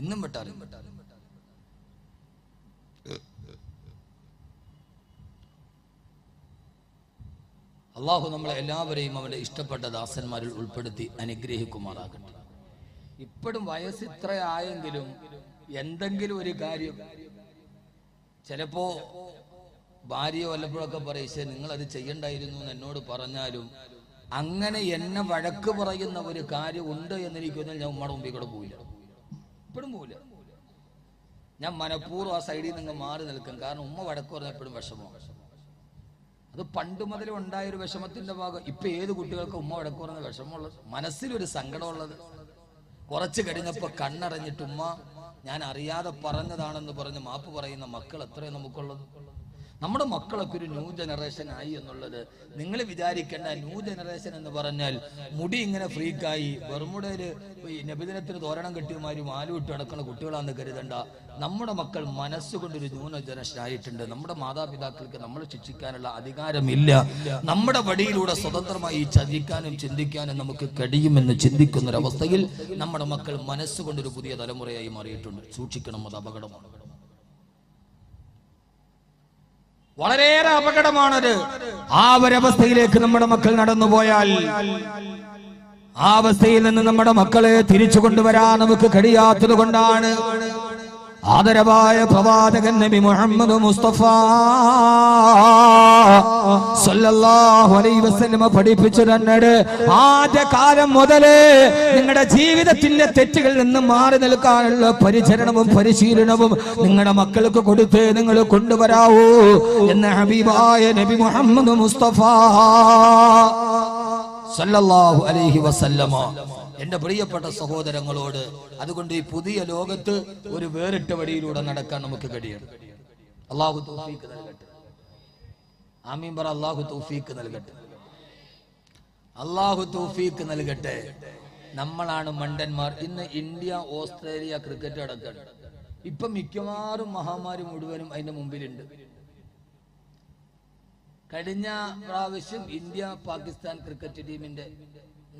ഇന്നും വെട്ടാറില്ല. അള്ളാഹു നമ്മളെ എല്ലാവരെയും അവന്റെ ഇഷ്ടപ്പെട്ട ദാസന്മാരിൽ ഉൾപ്പെടുത്തി അനുഗ്രഹിക്കുമാറാകട്ടെ. ഇപ്പോഴും വയസ്സ് ഇത്ര ആയെങ്കിലും എന്തെങ്കിലും ഒരു കാര്യം ചിലപ്പോ ഭാര്യയോ വല്ലപ്പോഴൊക്കെ പറയും, നിങ്ങൾ അത് ചെയ്യണ്ടായിരുന്നു എന്ന് എന്നോട് പറഞ്ഞാലും അങ്ങനെ എന്നെ വഴക്ക് പറയുന്ന ഒരു കാര്യം ഉണ്ട് എന്നെനിക്ക് തോന്നിയാൽ ഞാൻ ഉമ്മയുടെ മുമ്പിൽ കൂടെ പോയില്ല, ഇപ്പോഴും പോവില്ല. ഞാൻ മനഃപൂർവ്വം ആ സൈഡിൽ നിന്ന് മാറി നിൽക്കും. കാരണം ഉമ്മ വഴക്ക് പറഞ്ഞ എപ്പോഴും വിഷമമാണ്. അത് പണ്ട് മുതലേ ഉണ്ടായൊരു വിഷമത്തിന്റെ ഭാഗം. ഇപ്പൊ ഏത് കുട്ടികൾക്ക് ഉമ്മ വഴക്ക് പറഞ്ഞ വിഷമമുള്ളത്, മനസ്സിലൊരു സങ്കടമുള്ളത്. കുറച്ച് കഴിഞ്ഞപ്പോ കണ്ണറിഞ്ഞിട്ട് ഉമ്മ ഞാൻ അറിയാതെ പറഞ്ഞതാണെന്ന് പറഞ്ഞ് മാപ്പ് പറയുന്ന മക്കൾ എത്രയും നമുക്കുള്ളത്. നമ്മുടെ മക്കളൊക്കെ ഒരു ന്യൂ ജനറേഷൻ ആയി എന്നുള്ളത് നിങ്ങൾ വിചാരിക്കേണ്ട. ന്യൂ ജനറേഷൻ എന്ന് പറഞ്ഞാൽ മുടി ഇങ്ങനെ ഫ്രീക്കായി ബർമുഡയില് നബിദിനത്തിന് തോരണം കെട്ടിയമാരി മാലുവിട്ട് നടക്കുന്ന കുട്ടികളാണെന്ന് കരുതണ്ട. നമ്മുടെ മക്കൾ മനസ്സുകൊണ്ടൊരു ന്യൂ ജനറേഷൻ ആയിട്ടുണ്ട്. നമ്മുടെ മാതാപിതാക്കൾക്ക് നമ്മൾ ശിക്ഷിക്കാനുള്ള അധികാരമില്ല. നമ്മുടെ വഴിയിലൂടെ സ്വതന്ത്രമായി ചതിക്കാനും ചിന്തിക്കാനും നമുക്ക് കഴിയുമെന്ന് ചിന്തിക്കുന്നൊരവസ്ഥയിൽ നമ്മുടെ മക്കൾ മനസ്സുകൊണ്ടൊരു പുതിയ തലമുറയായി മാറിയിട്ടുണ്ട്. സൂക്ഷിക്കണം, അത് അപകടമാണ്, വളരെയേറെ അപകടമാണത്. ആ ഒരവസ്ഥയിലേക്ക് നമ്മുടെ മക്കൾ നടന്നുപോയാൽ ആ അവസ്ഥയിൽ നിന്ന് നമ്മുടെ മക്കളെ തിരിച്ചു കൊണ്ടുവരാൻ നമുക്ക് കഴിയാത്തത് കൊണ്ടാണ് ആദരവായ പ്രവാചകൻ നബി മുഹമ്മദ് മുസ്തഫ സല്ലല്ലാഹു അലൈഹി വസല്ലം പഠിപ്പിച്ചു തന്നത്. ആദ്യ കാലം മുതലേ നിങ്ങളുടെ ജീവിതത്തിന്റെ തെറ്റുകളിൽ നിന്ന് മാറി നിൽക്കാനുള്ള പരിചരണവും പരിശീലനവും നിങ്ങളുടെ മക്കൾക്ക് കൊടുത്ത് നിങ്ങൾ കൊണ്ടുവരാവൂ എന്ന് ഹബീബായ നബി മുഹമ്മദ് മുസ്തഫ സല്ലല്ലാഹു അലൈഹി വസല്ലമ എന്റെ പ്രിയപ്പെട്ട സഹോദരങ്ങളോട്. അതുകൊണ്ട് ഈ പുതിയ ലോകത്ത് ഒരു വേറിട്ട വഴിയിലൂടെ നടക്കാൻ നമുക്ക് കഴിയണം. അല്ലാഹു തൗഫീഖ് നൽകട്ടെ. ആമീൻ പറ. അല്ലാഹു തൗഫീഖ് നൽകട്ടെ. അല്ലാഹു തൗഫീഖ് നൽകട്ടെ. നമ്മളാണ് മണ്ടന്മാർ. ഇന്ന് ഇന്ത്യ ഓസ്ട്രേലിയ ക്രിക്കറ്റ് അടക്കാണ്. ഇപ്പൊ മിക്കവാറും മഹാമാരി മുഴുവനും അതിന്റെ മുമ്പിലുണ്ട്. കഴിഞ്ഞ പ്രാവശ്യം ഇന്ത്യ പാകിസ്ഥാൻ ക്രിക്കറ്റ് ടീമിന്റെ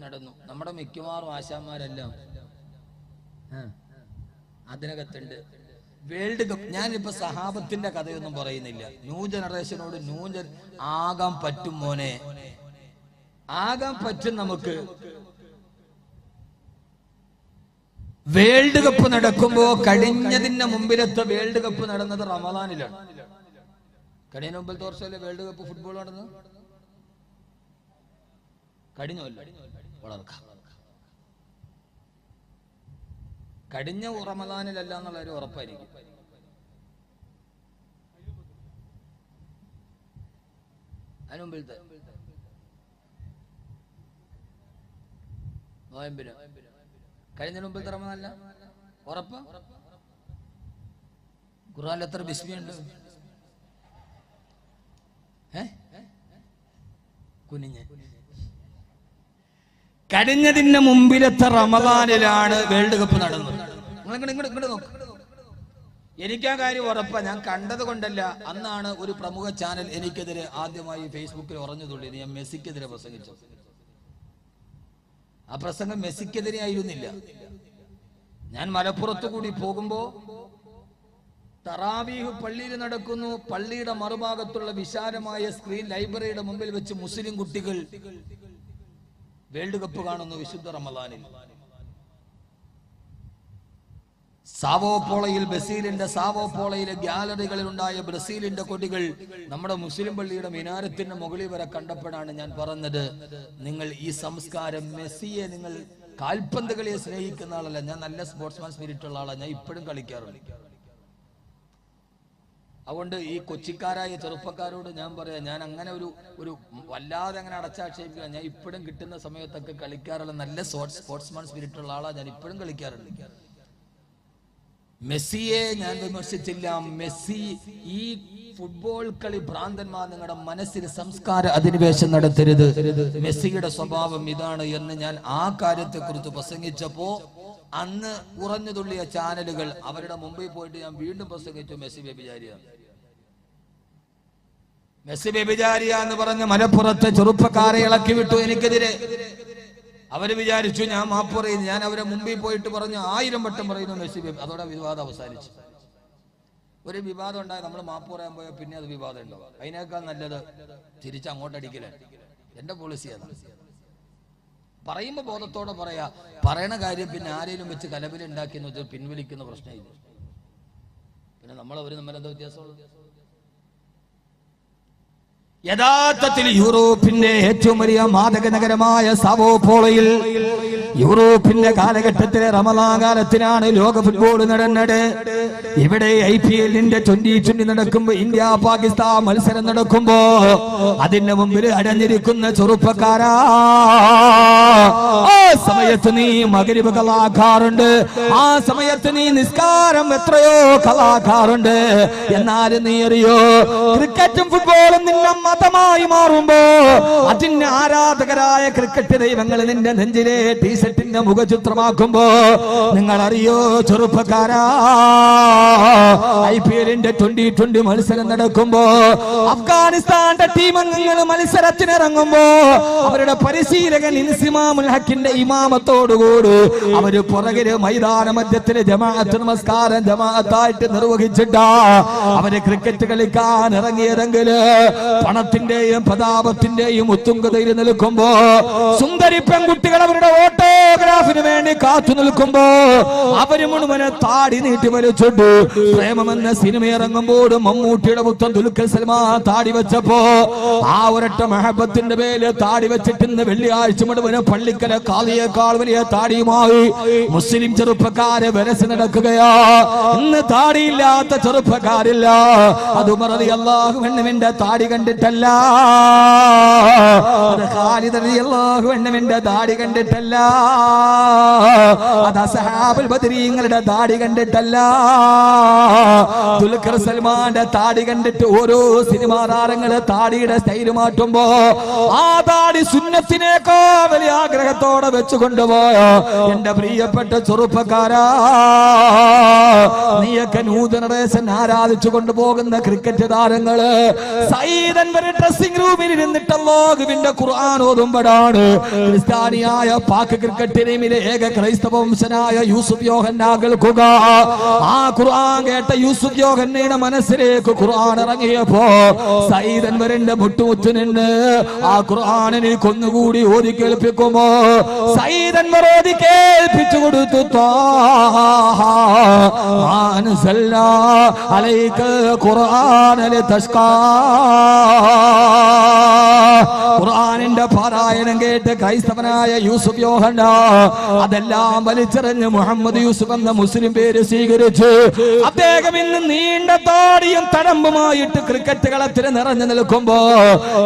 നടന്നു. നമ്മുടെ മിക്കവാറും ആശാന്മാരെല്ലാം അതിനകത്തുണ്ട്. World cup. ഞാനിപ്പോ സഹാബത്തിന്റെ കഥയൊന്നും പറയുന്നില്ല. ന്യൂ ജനറേഷനോട് ആകാൻ പറ്റും മോനെ, ആകാൻ പറ്റും നമുക്ക്. വേൾഡ് കപ്പ് നടക്കുമ്പോ കഴിഞ്ഞതിന്റെ മുമ്പിലത്തെ വേൾഡ് കപ്പ് നടന്നത് റമദാനിലാണ്. കഴിഞ്ഞ മുമ്പിലത്തെ വർഷമല്ലേ വേൾഡ് കപ്പ് ഫുട്ബോൾ നടന്നത്? കഴിഞ്ഞല്ല, വളർക്കാം. കഴിഞ്ഞ റമദാനിലല്ല എന്നുള്ളൊരു ഉറപ്പായിരിക്കും. അതിന് മുമ്പിലത്തെ നോയമ്പിന് കഴിഞ്ഞ മുമ്പിലത്തെ റമദാനല്ല ഉറപ്പ്. ഖുർആനിൽ എത്ര ബിസ്മിയുണ്ട്? കുനിഞ്ഞ് കഴിഞ്ഞതിന് മുമ്പിലത്തെ റമദാനിലാണ് വേൾഡ് കപ്പ് നടന്നത്. ഇങ്ങോട്ട് നോക്ക്. എനിക്കാ കാര്യം ഉറപ്പാ. ഞാൻ കണ്ടത് കൊണ്ടല്ല. അന്നാണ് ഒരു പ്രമുഖ ചാനൽ എനിക്കെതിരെ ആദ്യമായി ഫേസ്ബുക്കിൽ ഉറഞ്ഞു തുള്ളിയത്. ഞാൻ മെസ്സിക്കെതിരെ പ്രസംഗിച്ചു. ആ പ്രസംഗം മെസ്സിക്കെതിരെ ആയിരുന്നില്ല. ഞാൻ മലപ്പുറത്ത് കൂടി പോകുമ്പോ തറാവീഹ് പള്ളിയിൽ നടക്കുന്നു. പള്ളിയുടെ മറുഭാഗത്തുള്ള വിശാലമായ സ്ക്രീൻ ലൈബ്രറിയുടെ മുമ്പിൽ വെച്ച് മുസ്ലിം കുട്ടികൾ വേൾഡ് കപ്പ് കാണുന്നു വിശുദ്ധ റമദാനിൽ. സാവോപോളയിൽ ബ്രസീലിന്റെ സാവോപോളയിലെ ഗ്യാലറികളിൽ ഉണ്ടായ ബ്രസീലിന്റെ കൊടികൾ നമ്മുടെ മുസ്ലിം പള്ളിയുടെ മിനാരത്തിന്റെ മുകളിൽ വരെ കണ്ടപ്പോഴാണ് ഞാൻ പറഞ്ഞത്, നിങ്ങൾ ഈ സംസ്കാരം, മെസ്സിയെ നിങ്ങൾ കാൽപന്ത് കളിയെ സ്നേഹിക്കുന്ന ആളല്ല. ഞാൻ നല്ല സ്പോർട്സ്മാൻ സ്പിരിറ്റ് ഉള്ള ആളാണ്. ഞാൻ ഇപ്പോഴും കളിക്കാറുണ്ട്. അതുകൊണ്ട് ഈ കൊച്ചിക്കാരായ ചെറുപ്പക്കാരോട് ഞാൻ പറയാം, ഞാൻ അങ്ങനെ ഒരു വല്ലാതെ അങ്ങനെ അടച്ചാക്ഷേപിക്കുക. ഞാൻ ഇപ്പോഴും കിട്ടുന്ന സമയത്തൊക്കെ കളിക്കാറുള്ള നല്ല സ്പോർട്സ്മാൻ സ്പിരിറ്റ് ഉള്ള ആളാണ്. ഞാൻ ഇപ്പോഴും കളിക്കാറുണ്ട്. മെസ്സിയെ ഞാൻ വിമർശിച്ചില്ല. മെസ്സി ഈ ഫുട്ബോൾ കളി ഭ്രാന്തന്മാർ നിങ്ങളുടെ മനസ്സിൽ സംസ്കാര അധിനിവേശം നടത്തരുത്. മെസ്സിയുടെ സ്വഭാവം ഇതാണ് എന്ന് ഞാൻ ആ കാര്യത്തെ കുറിച്ച് പ്രസംഗിച്ചപ്പോ അന്ന് ഉറഞ്ഞു തുള്ളിയ ചാനലുകൾ അവരുടെ മുമ്പിൽ പോയിട്ട് ഞാൻ വീണ്ടും പ്രസംഗിച്ചു, മെസ്സി വ്യഭിചാരിയ, മെസ്സി വ്യഭിചാരിയ എന്ന് പറഞ്ഞ് മലപ്പുറത്തെ ചെറുപ്പക്കാരെ ഇളക്കി വിട്ടു എനിക്കെതിരെ. അവര് വിചാരിച്ചു ഞാൻ മാപ്പ് പറയുന്നു. ഞാൻ അവരെ മുമ്പിൽ പോയിട്ട് പറഞ്ഞു 1000 വട്ടം പറയുന്നു മെസ്സി. അതോടെ വിവാദം അവസാനിച്ചു. ഒരു വിവാദം ഉണ്ടായി, നമ്മൾ മാപ്പ് പറയാൻ പോയാൽ പിന്നെ അത് വിവാദം ഉണ്ടാവും. അതിനേക്കാൾ നല്ലത് തിരിച്ച് അങ്ങോട്ടടിക്കലേ. എന്റെ പോളിസി അതാണ്. പറയുമ്പോ ബോധത്തോടെ പറയാ. പറയണ കാര്യം പിന്നെ ആരെങ്കിലും വെച്ച് കലബിലുണ്ടാക്കിയെന്ന് വെച്ചാൽ പിൻവലിക്കുന്ന പ്രശ്നമില്ല. പിന്നെ അവര് തമ്മിലെന്താ വ്യത്യാസമുള്ളത്? യഥാർത്ഥത്തിൽ യൂറോപ്പിന്റെ ഏറ്റവും വലിയ മാദക നഗരമായ സാവോപോളയിൽ യൂറോപ്പിന്റെ കാലഘട്ടത്തിലെ റമദാൻ കാലത്തിലാണ് ലോക ഫുട്ബോൾ നടന്നത്. ഇവിടെ IPL-ന്റെ 2020 നടക്കുമ്പോ, ഇന്ത്യ പാകിസ്ഥാൻ മത്സരം നടക്കുമ്പോ അതിന്റെ മുമ്പിൽ അടഞ്ഞിരിക്കുന്ന ചെറുപ്പക്കാരാ, ആ സമയത്ത് നീ മഗ്‌രിബ് കളാക്കാറുണ്ട്. ആ സമയത്ത് നീ നിസ്കാരം എത്രയോ കളാക്കാറുണ്ട്. എന്നാലും നീ അറിയോ, ക്രിക്കറ്റും ഫുട്ബോളും നിന്നെ മതമായി മാറുമ്പോ അതിന്റെ ആരാധകരായ ക്രിക്കറ്റ് ദൈവങ്ങൾ നിന്റെ നെഞ്ചിലെ ടീഷർട്ടിന്റെ മുഖചിത്രമാക്കുമ്പോ നിങ്ങൾ അറിയോ ചെറുപ്പക്കാരാ, IPL-ന്റെ 2020 മത്സരം നടക്കുമ്പോ അഫ്ഗാനിസ്ഥാന്റെ ടീം അംഗങ്ങൾ മത്സരത്തിനിറങ്ങുമ്പോ അവരുടെ പരിശീലകൻ ഇൻസിമാമുൽ ഹക്കിന്റെ ഇമാമത്തോടുകൂടി അവര് പുറകില് മൈതാന മധ്യത്തില് ജമാഅത്ത് നമസ്കാരം ജമാഅത്തായിട്ട് നിർവഹിച്ചിട്ടാ അവര് ക്രിക്കറ്റ് കളിക്കാൻ ഇറങ്ങിയതെങ്കില് പണത്തിന്റെയും പ്രതാപത്തിന്റെയും ഉത്തുംഗതയിൽ നിൽക്കുമ്പോ സുന്ദരി പെൺകുട്ടികൾ അവരുടെ ഓട്ടോഗ്രാഫിന് വേണ്ടി കാത്തു നിൽക്കുമ്പോ അവര് മുഴുവനെ താടി നീട്ടി വലിച്ചിട്ടു. പ്രേമമെന്ന സിനിമ ഇറങ്ങുമ്പോൾ മമ്മൂട്ടിയുടെ പുത്രൻ ദുൽഖർ സൽമാൻ താടി വെച്ചപ്പോ ആ ഒരൊറ്റ മഹബത്തിന്റെ പേര് താടി വെച്ചിട്ട് ഇന്ന് വെള്ളിയാഴ്ച മുഴുവനും പള്ളിക്കല കാളിയേക്കാൾ വലിയ താടിയുമായി മുസ്ലിം ചെറുപ്പക്കാരെ വരസ് നടക്കുകയാ. ഇന്ന് താടിയില്ലാത്ത ചെറുപ്പക്കാരില്ല. അത് ഉമർ റളിയല്ലാഹു അൻഹുവിന്റെ താടി കണ്ടിട്ടല്ല, അത് ഖാലിദ് റളിയല്ലാഹു അൻഹുവിന്റെ താടി കണ്ടിട്ടല്ല, അത് അസ്ഹാബുൽ ബദരീങ്ങളുടെ താടി കണ്ടിട്ടല്ല, ദുൽഖർ സൽമാന്റെ താടി കണ്ടിട്ട് ഓരോ സിനിമാ താരങ്ങള് താടിയുടെ സ്റ്റൈല് മാറ്റുമ്പോ ആ താടി സുന്നത്തിനേക്കാൾ വലിയ ആഗ്രഹത്തോടെ വെച്ചു കൊണ്ടുപോയ എന്റെ പ്രിയപ്പെട്ട ചെറുപ്പക്കാരാ, നീയൊക്കെ ന്യൂ ജനറേഷൻ ആരാധിച്ചു കൊണ്ടുപോകുന്ന ക്രിക്കറ്റ് താരങ്ങള് സയ്യിദൻ വരെ ഡ്രസ്സിംഗ് റൂമിൽ ഇരുന്നിട്ട് അല്ലാഹുവിന്റെ ഖുർആൻ ഓതുമ്പോഴാണ് ക്രിസ്ത്യാനിയായ പാക് ക്രിക്കറ്റ് ടീമിലെ ഏക ക്രൈസ്തവ വംശനായ യൂസുഫ് യോഹന്നാ കേൾക്കുക. ആ ഖുർആൻ കേട്ട യൂസുഫ് യോഹന്നയുടെ മനസ്സിലേക്ക് ഖുർആൻ ഇറങ്ങിയപ്പോ സയ്യിദൻ വരന്റെ മുട്ടുമുറ്റുനിന്ന് ആ ഖുർആനിനെ കൊന്നുകൂടി ഓതി കേൾപ്പിക്കുമോ സയ്യിദൻ വർ ഓതി കേൾപ്പിച്ചു കൊടുത്തു. അലൈക ഖുർആന ലിതഷ്കാ ഖുർആനിന്റെ പാരായണം കേട്ട് ക്രൈസ്തവനായ യൂസുഫ് യോഹന്ന അതെല്ലാം വലിച്ചെറിഞ്ഞ് മുഹമ്മദ് യൂസുഫ് എന്ന മുസ്ലിം പേര് സ്വീകരിച്ചു. അദ്ദേഹം ഇന്ന് നീണ്ട താടിയും തഴമ്പുമായിട്ട് ക്രിക്കറ്റ് കളത്തിൽ നിറഞ്ഞു നിൽക്കുമ്പോ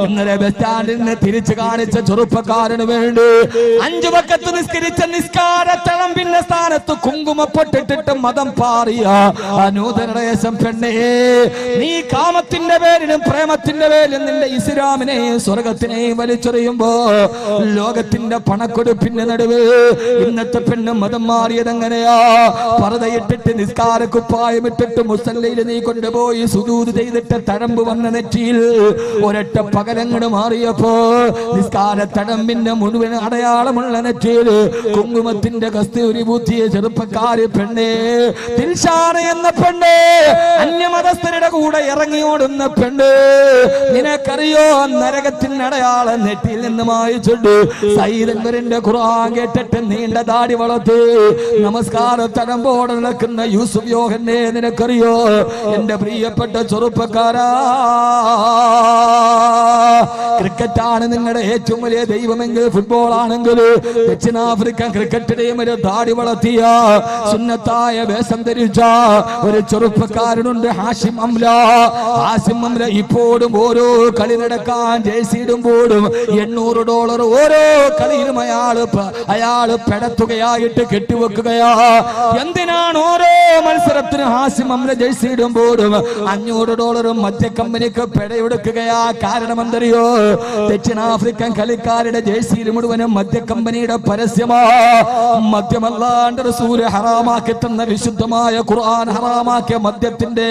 ഇന്നലെ ബസ് സ്റ്റാൻഡിൽ നിന്ന് തിരിച്ചു കാണിച്ച ചെറുപ്പക്കാരന് വേണ്ടി 5 വഖത്ത് നിസ്കരിച്ച നിസ്കാര തഴമ്പിന്റെ സ്ഥാനത്ത് കുങ്കുമപ്പെട്ടിട്ട് മതം പാറിയ നൂതനദേശം പെണ്ണേ, നീ കാമത്തിന്റെ പേരിലും പ്രേമത്തിന്റെ പേരിലും നിന്റെ ഇസ്ലാമിനെയും സ്വർഗത്തിനെയും വലിച്ചെറിയുമ്പോ ലോകത്തിന്റെ പണക്കൊടുപ്പിന്റെ നടുവ് ഇന്നത്തെ പെണ്ണ് മതം മാറിയത് എങ്ങനെയാ? പർദ്ദയിട്ടിട്ട് നിസ്കാര കുപ്പായം ഇട്ടിട്ട് മുസല്ലയിൽ നീ കൊണ്ടുപോയി സുജൂദ് ചെയ്തിട്ട് തഴമ്പ് വന്ന നെറ്റിയിൽ ഒരൊറ്റ പകലങ്ങട് മാറിയപ്പോ നിസ്കാര തഴമ്പിന്റെ മുഴുവൻ അടയാളമുള്ള നെറ്റിയിൽ കുങ്കുമത്തിന്റെ കസ്തൂരി ബൂത്തിയ ചെറുപ്പക്കാരി പെണ്ണേ, ദിൽഷാന എന്ന പെണ്ണേ, അന്യമതസ്ഥരുടെ കൂടെ ഇറങ്ങി ഓടുന്ന പെണ്ണ്, നിനക്കറിയോ നരകത്തിന്റെ അടയാളം നെറ്റിയിൽ നിന്ന് മായിച്ചുണ്ട്. സയ്യിദൻവരിന്റെ ഖുർആൻ കേട്ടിട്ട് നീണ്ട താടി വളർത്ത് നമസ്കാര തഴമ്പോടെ നടക്കുന്ന യൂസുഫ് യോഹന്നെ, നിനക്കറിയോ എന്റെ പ്രിയപ്പെട്ട ചെറുപ്പക്കാരാ, ക്രിക്കറ്റാണ് നിങ്ങളുടെ ഏറ്റവും വലിയ ദൈവമെങ്കിൽ, ഫുട്ബോൾ ആണെങ്കിൽ ദക്ഷിണാഫ്രിക്കൻ ക്രിക്കറ്റ് ടീമിന് താടി വളർത്തിയ സുന്നത്തായ വേഷം ധരിച്ച ഒരു ചെറുപ്പക്കാരനുണ്ട്, ഹാഷിം അംല. ഹാഷിം അംല ഇപ്പോഴും ഓരോ കളി നടക്കാൻ ജേഴ്സി ഇടുമ്പോഴും $800 ഓരോ കളിയിലും അയാള് പെടത്തുകയായിട്ട് കെട്ടിവെക്കുകയാ. എന്തിനാണ് ഓരോ മത്സരത്തിന് ഹാഷിം അംല ജേഴ്സി ഇടുമ്പോഴും $500 മധ്യ കമ്പനിക്ക് പെടയെടുക്കുകയാ? കാരണം എന്തറിയോ? ദക്ഷിണാഫ്രിക്കൻ കളിക്കാരുടെ ജേഴ്സിയിൽ മുഴുവനും മധ്യ കമ്പനിയുടെ പരസ്യമാ. മദ്യമല്ലാണ്ട് റസൂൽ ഹറാമാക്കി തന്ന വിശുദ്ധമായ ഖുർആൻ ഹറാമാക്കിയ മദ്യത്തിന്റെ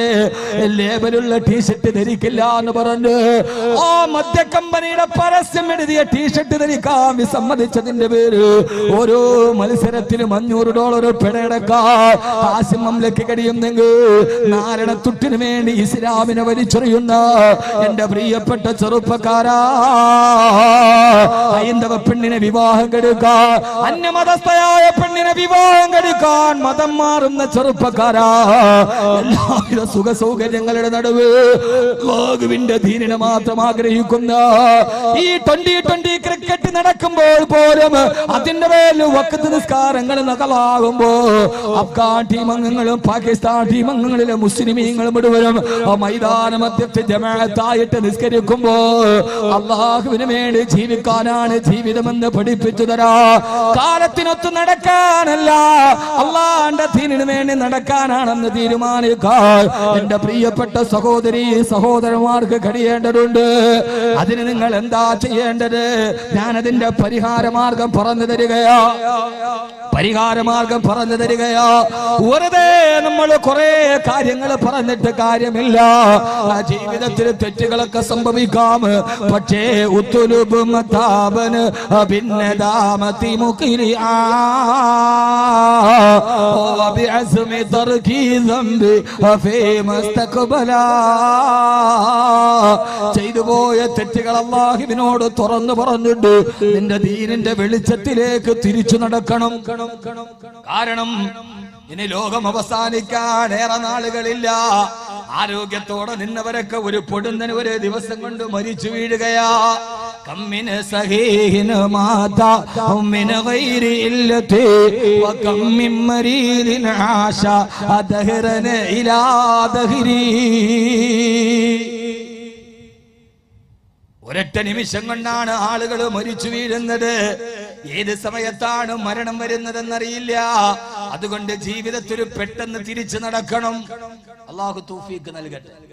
ലേബലുള്ള ടീഷർട്ട് ധരിക്കില്ല എന്ന് പറഞ്ഞു ആ മദ്യ കമ്പനിയുടെ പരസ്യം എഴുതിയ ടീഷർട്ട് ധരിക്കാൻ വിസമ്മതിച്ചതിന്റെ പേര് ഓരോ മത്സരത്തിലും $500 പെടയെടുക്കാൻ ഹാഷിം അംലയ്ക്ക് കഴിയുന്നെങ്കിൽ നാരണത്തുട്ടിന് വേണ്ടി ഇസ്ലാമിനെ വലിച്ചെറിയുന്ന എന്റെ പ്രിയപ്പെട്ട ചെറുപ്പക്കാരാ, ഹൈന്ദവ പെണ്ണിനെ വിവാഹം കഴിക്കാൻ, അന്യമതസ്ഥയായ പെണ്ണിനെ വിവാഹം കഴിക്കാൻ മതം മാറുന്ന ചെറുപ്പക്കാരാ, എല്ലാവിധ സുഖ സൗകര്യങ്ങളുടെ നടുവ് അല്ലാഹുവിന്റെ ദീനിനെ മാത്രം ആഗ്രഹിക്കുന്ന ഈ 2020 ക്രിക്കറ്റ് നടക്കുമ്പോൾ പോലും അതിന്റെ പേരിൽ വഖത്ത് നിസ്കാരങ്ങൾ നകലാകുമ്പോ അഫ്ഗാൻ ടീം അംഗങ്ങളും പാകിസ്ഥാൻ ടീം അംഗങ്ങളിലെ മുസ്ലിമീങ്ങളും മുഴുവനും മൈതാന മധ്യത്തിൽ ജമാഅത്തായിട്ട് നിസ്കരിക്കുമ്പോ അല്ലാഹുവിന് വേണ്ടി ജീവിക്കാനാണ് ജീവിതമെന്ന് പഠിപ്പിച്ചു തരാ. കാലത്തിനൊത്ത് നടക്കാനല്ല, അല്ലാഹുവിന്റെ ദീനിന് വേണ്ടി നടക്കാനാണെന്ന് തീരുമാനിക്കാൻ എന്റെ പ്രിയപ്പെട്ട സഹോദരി സഹോദരന്മാർക്ക് കഴിയേണ്ടതുണ്ട്. അതിന് നിങ്ങൾ എന്താ ചെയ്യേണ്ടത്? ഞാനതിന്റെ പരിഹാരമാർഗം പറഞ്ഞു തരികയാ. വെറുതെ നമ്മൾ കുറെ കാര്യങ്ങൾ പറഞ്ഞിട്ട് കാര്യമില്ല. ജീവിതത്തിൽ തെറ്റുകളൊക്കെ സംഭവിക്കാം. പക്ഷേ ഉത്തുലുബ് മതാബന് ഭിന്നദാമതി മുഖിരിആ വബിഅസ്മി തർകി ദംബി ഫീ മസ്തഖബലാ. ചെയ്തു പോയ തെറ്റുകൾ അല്ലാഹുവിനോട് തുറന്നു പറഞ്ഞിട്ട് നിന്റെ ദീനിന്റെ വെളിച്ചത്തിലേക്ക് തിരിച്ചു നടക്കണം. കാരണം ഇനി ലോകം അവസാനിക്കാൻ ഏറെ നാളുകളില്ല. ആരോഗ്യത്തോടെ നിന്നവരൊക്കെ ഒരു പൊടുന്നന് ഒരു ദിവസം കൊണ്ട് മരിച്ചു വീഴുകയാ. കമ്മിന് സഹീഹിന് മാതാ ഉമ്മിന് ഗൈരി ഇല്ലതി വകമ്മിൻ മരീദിൻ ആശ അദഹറന ഇലാ ദഹരി. ഒരൊറ്റ നിമിഷം കൊണ്ടാണ് ആളുകൾ മരിച്ചു വീഴുന്നത്. ഏത് സമയത്താണ് മരണം വരുന്നതെന്നറിയില്ല. അതുകൊണ്ട് ജീവിതത്തിൽ പെട്ടെന്ന് തിരിച്ചു നടക്കണം. അല്ലാഹു തൗഫീഖ് നൽകട്ടെ.